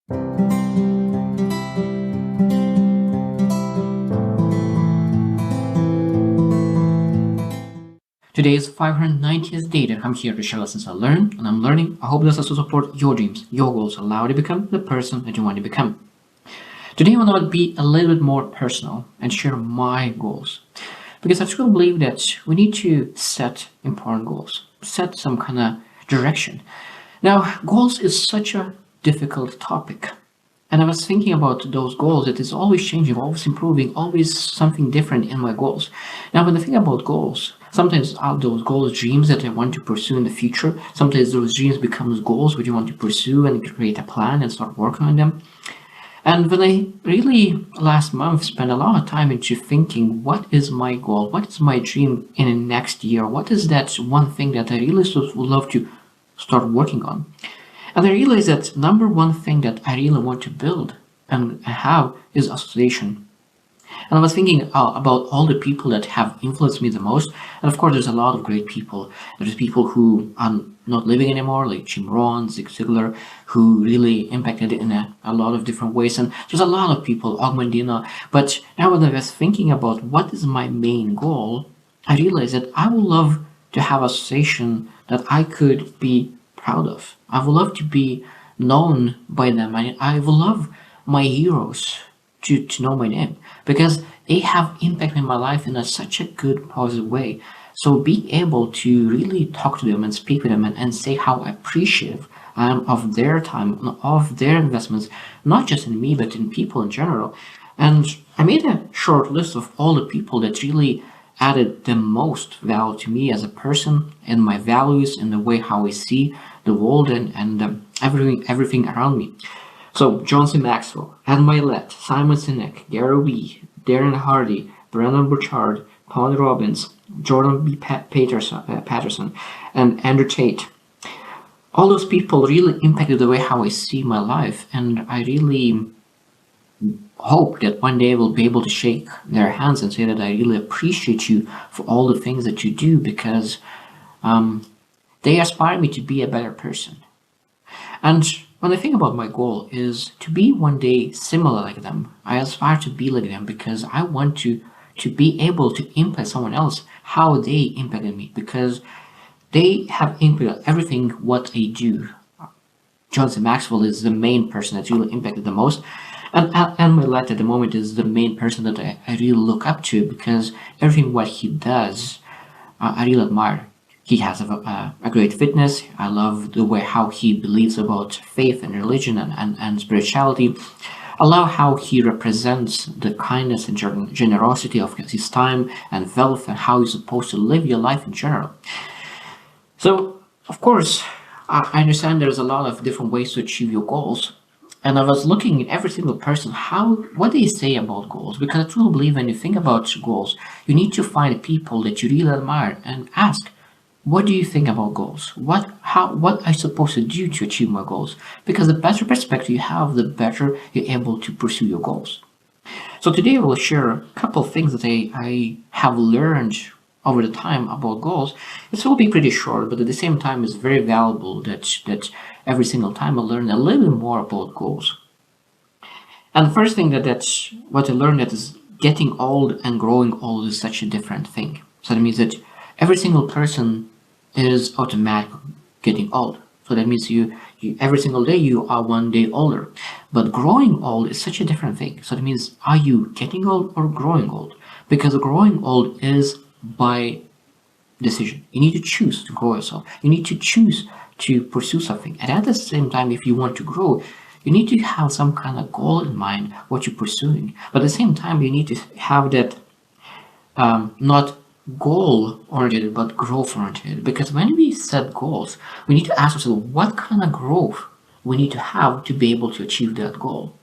Today is 590th day that I'm here to share lessons I learned, and I'm learning. I hope this has to support your dreams, your goals, allow you to become the person that you want to become. Today I want to be a little bit more personal and share my goals. Because I truly believe that we need to set important goals, set some kind of direction. Now, goals is such a difficult topic. And I was thinking about those goals. It is always changing, always improving, always something different in my goals. Now, when I think about goals, sometimes out those goals, dreams that I want to pursue in the future. Sometimes those dreams become goals which you want to pursue and create a plan and start working on them. And when I really last month spent a lot of time into thinking, what is my goal? What is my dream in the next year? What is that one thing that I really would love to start working on? And I realized that number one thing that I really want to build and have is association. And I was thinking about all the people that have influenced me the most. And of course, there's a lot of great people. There's people who are not living anymore, like Jim Rohn, Zig Ziglar, who really impacted in a lot of different ways. And there's a lot of people, Augmendina. But now when I was thinking about what is my main goal, I realized that I would love to have a association that I could be proud of. I would love to be known by them. I would love my heroes to know my name because they have impacted my life in such a good, positive way. So being able to really talk to them and speak with them and say how appreciative I am of their time, of their investments, not just in me, but in people in general. And I made a short list of all the people that really added the most value to me as a person and my values and the way how I see the world and everything around me. So John C. Maxwell, Ed Milet, Simon Sinek, Gary Vee, Darren Hardy, Brendon Burchard, Tony Robbins, Jordan B. Patterson, and Andrew Tate. All those people really impacted the way how I see my life, and I really hope that one day I will be able to shake their hands and say that I really appreciate you for all the things that you do because they inspire me to be a better person. And when I think about my goal is to be one day similar like them. I aspire to be like them because I want to be able to impact someone else how they impacted me because they have impacted everything what I do. John C. Maxwell is the main person that really impacted the most. And Milet at the moment is the main person that I really look up to because everything what he does, I really admire. He has a great fitness. I love the way how he believes about faith and religion and spirituality. I love how he represents the kindness and generosity of his time and wealth and how you're supposed to live your life in general. So, of course, I understand there's a lot of different ways to achieve your goals. And I was looking at every single person, what they say about goals. Because I truly believe when you think about goals, you need to find people that you really admire and ask, what do you think about goals? What I supposed to do to achieve my goals? Because the better perspective you have, the better you're able to pursue your goals. So today I will share a couple of things that I have learned over the time about goals. This will be pretty short, but at the same time it's very valuable that every single time I learn a little bit more about goals. And the first thing that's what I learned that is getting old and growing old is such a different thing. So that means that every single person is automatically getting old. So that means you every single day you are one day older. But growing old is such a different thing. So that means are you getting old or growing old? Because growing old is by decision. You need to choose to grow yourself. You need to choose to pursue something. And at the same time, if you want to grow, you need to have some kind of goal in mind what you're pursuing. But at the same time, you need to have that not goal oriented but growth oriented, because when we set goals we need to ask ourselves what kind of growth we need to have to be able to achieve that goal.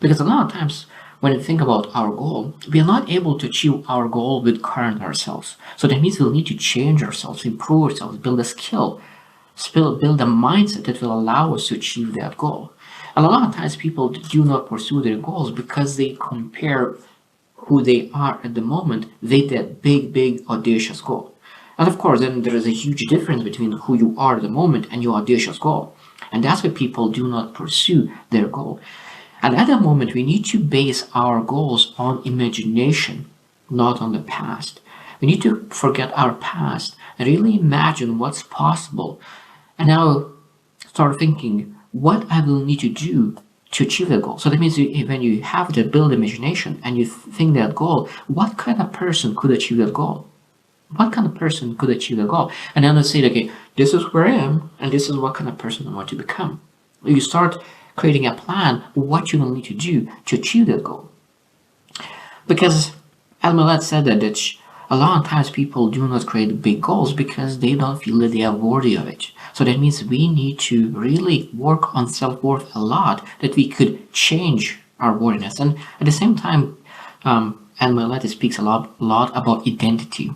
Because a lot of times when we think about our goal, we are not able to achieve our goal with current ourselves. So that means we'll need to change ourselves, improve ourselves, build a skill, build a mindset that will allow us to achieve that goal. And a lot of times people do not pursue their goals because they compare who they are at the moment with that big audacious goal. And of course then there is a huge difference between who you are at the moment and your audacious goal. And that's why people do not pursue their goal. And at that moment, we need to base our goals on imagination, not on the past. We need to forget our past and really imagine what's possible. And now start thinking what I will need to do to achieve that goal. So that means when you have that build imagination and you think that goal, what kind of person could achieve that goal? What kind of person could achieve the goal? And then let's say, okay, this is where I am, and this is what kind of person I want to become. You start creating a plan what you will need to do to achieve that goal. Because as Millet said that a lot of times people do not create big goals because they don't feel that they are worthy of it. So that means we need to really work on self-worth a lot, that we could change our worthiness. And at the same time, and Millet speaks a lot about identity.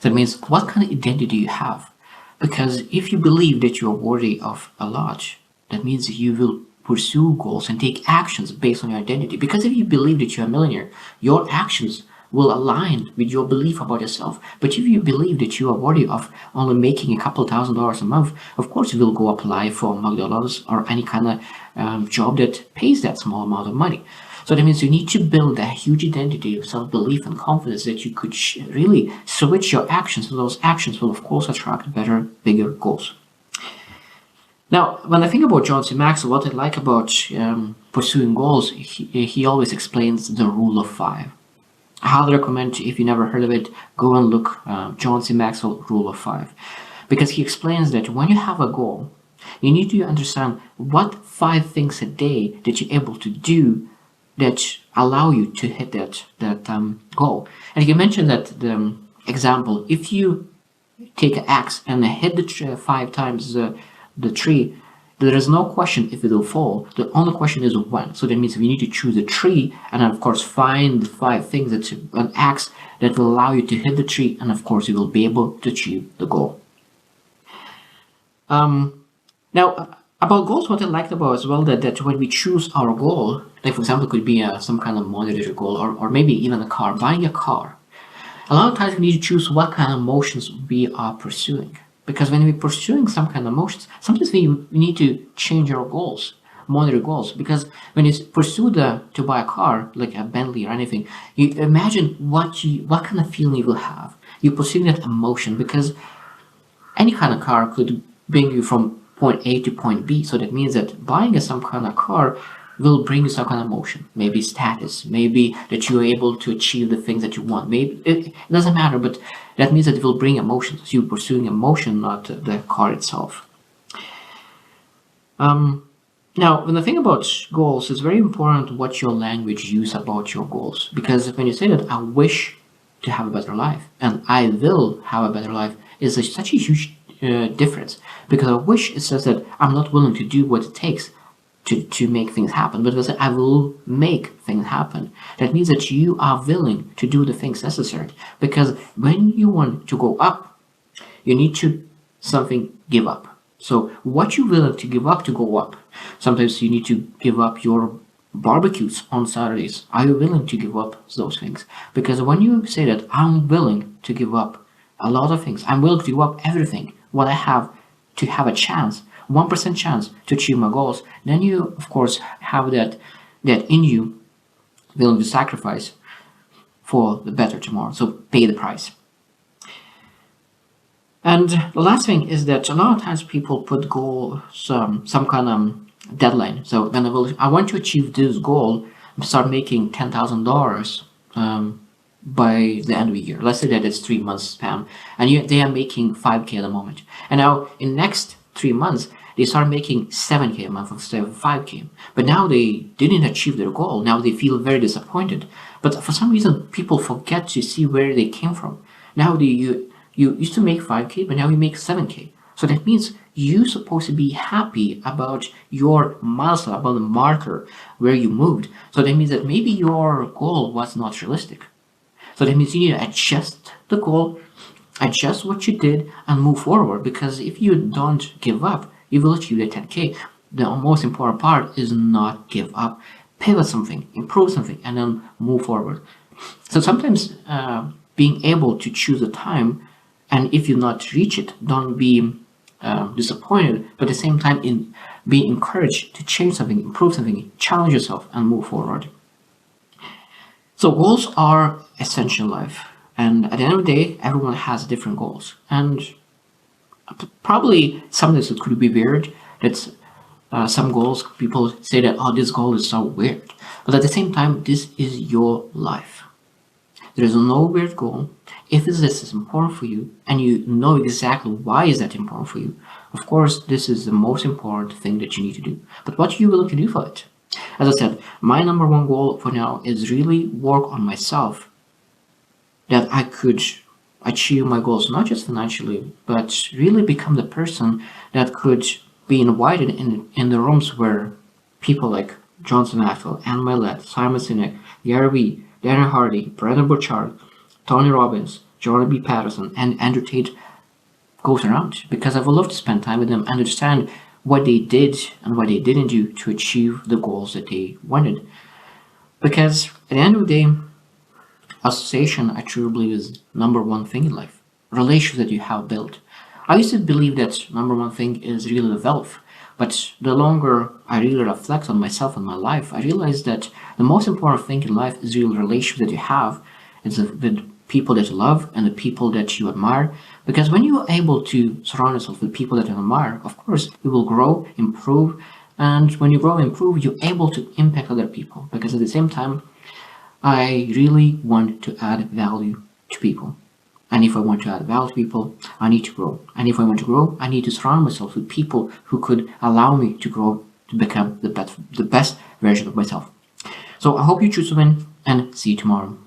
That means what kind of identity do you have? Because if you believe that you are worthy of a lot, that means you will pursue goals and take actions based on your identity. Because if you believe that you're a millionaire, your actions will align with your belief about yourself. But if you believe that you are worthy of only making a couple $1,000s a month, of course you will go apply for McDonald's or any kind of job that pays that small amount of money. So that means you need to build a huge identity of self-belief and confidence that you could really switch your actions. So those actions will of course attract better, bigger goals. Now, when I think about John C. Maxwell, what I like about pursuing goals, he always explains the rule of 5. I highly recommend, if you never heard of it, go and look John C. Maxwell Rule of 5. Because he explains that when you have a goal, you need to understand what 5 things a day that you're able to do that allow you to hit that goal. And he mentioned that the example, if you take an axe and hit the 5 times the tree, there is no question if it will fall. The only question is when. So that means we need to choose a tree and of course find the 5 things that an axe that will allow you to hit the tree, and of course you will be able to achieve the goal. Now about goals, what I liked about as well that when we choose our goal, like for example, it could be some kind of monetary goal or maybe even a car, buying a car. A lot of times we need to choose what kind of emotions we are pursuing. Because when we're pursuing some kind of emotions, sometimes we need to change our goals, monetary goals. Because when you pursue to buy a car, like a Bentley or anything, you imagine what kind of feeling you will have. You're pursuing that emotion because any kind of car could bring you from point A to point B. So that means that buying some kind of car will bring you some kind of emotion, maybe status, maybe that you're able to achieve the things that you want. Maybe it doesn't matter, but that means that it will bring emotions. So you're pursuing emotion, not the car itself. Now, when I think about goals, it's very important what your language use about your goals. Because when you say that I wish to have a better life and I will have a better life, is such a huge difference. Because I wish, it says that I'm not willing to do what it takes to make things happen, but it I will make things happen. That means that you are willing to do the things necessary. Because when you want to go up, you need to give up. So what you're willing to give up to go up. Sometimes you need to give up your barbecues on Saturdays. Are you willing to give up those things? Because when you say that I'm willing to give up a lot of things, I'm willing to give up everything, what I have to have a chance, 1% chance to achieve my goals, then you of course have that in you, willing to sacrifice for the better tomorrow. So pay the price. And the last thing is that a lot of times people put goals, some kind of deadline. So then I want to achieve this goal, start making $10,000 by the end of the year. Let's say that it's 3 months span, and they are making 5K at the moment. And now in next 3 months, they start making 7K a month instead of 5K. But now they didn't achieve their goal. Now they feel very disappointed. But for some reason, people forget to see where they came from. Now you used to make 5K, but now you make 7K. So that means you're supposed to be happy about your milestone, about the marker where you moved. So that means that maybe your goal was not realistic. So that means you need to adjust the goal, adjust what you did, and move forward. Because if you don't give up, you will achieve the 10K. The most important part is not give up. Pivot something, improve something, and then move forward. So sometimes being able to choose a time, and if you not reach it, don't be disappointed, but at the same time in be encouraged to change something, improve something, challenge yourself, and move forward. So goals are essential in life, and at the end of the day, everyone has different goals, and probably sometimes it could be weird that some goals people say that, oh, this goal is so weird, but at the same time, this is your life. There is no weird goal. If this is important for you and you know exactly why is that important for you, of course, this is the most important thing that you need to do. But what are you willing to do for it? As I said, my number one goal for now is really work on myself, that I could achieve my goals, not just financially, but really become the person that could be invited in the rooms where people like Johnson Maxwell, Anne Milet, Simon Sinek, Gary Vee, Darren Hardy, Brandon Burchard, Tony Robbins, Jordan B. Patterson, and Andrew Tate goes around, because I would love to spend time with them and understand what they did and what they didn't do to achieve the goals that they wanted. Because at the end of the day, association, I truly believe, is number one thing in life. Relations that you have built. I used to believe that number one thing is really the wealth. But the longer I really reflect on myself and my life, I realize that the most important thing in life is really the relationship that you have. It's with people that you love and the people that you admire. Because when you are able to surround yourself with people that you admire, of course, you will grow, improve. And when you grow and improve, you're able to impact other people. Because at the same time, I really want to add value to people. And if I want to add value to people, I need to grow. And if I want to grow, I need to surround myself with people who could allow me to grow, to become the best version of myself. So I hope you choose to win, and see you tomorrow.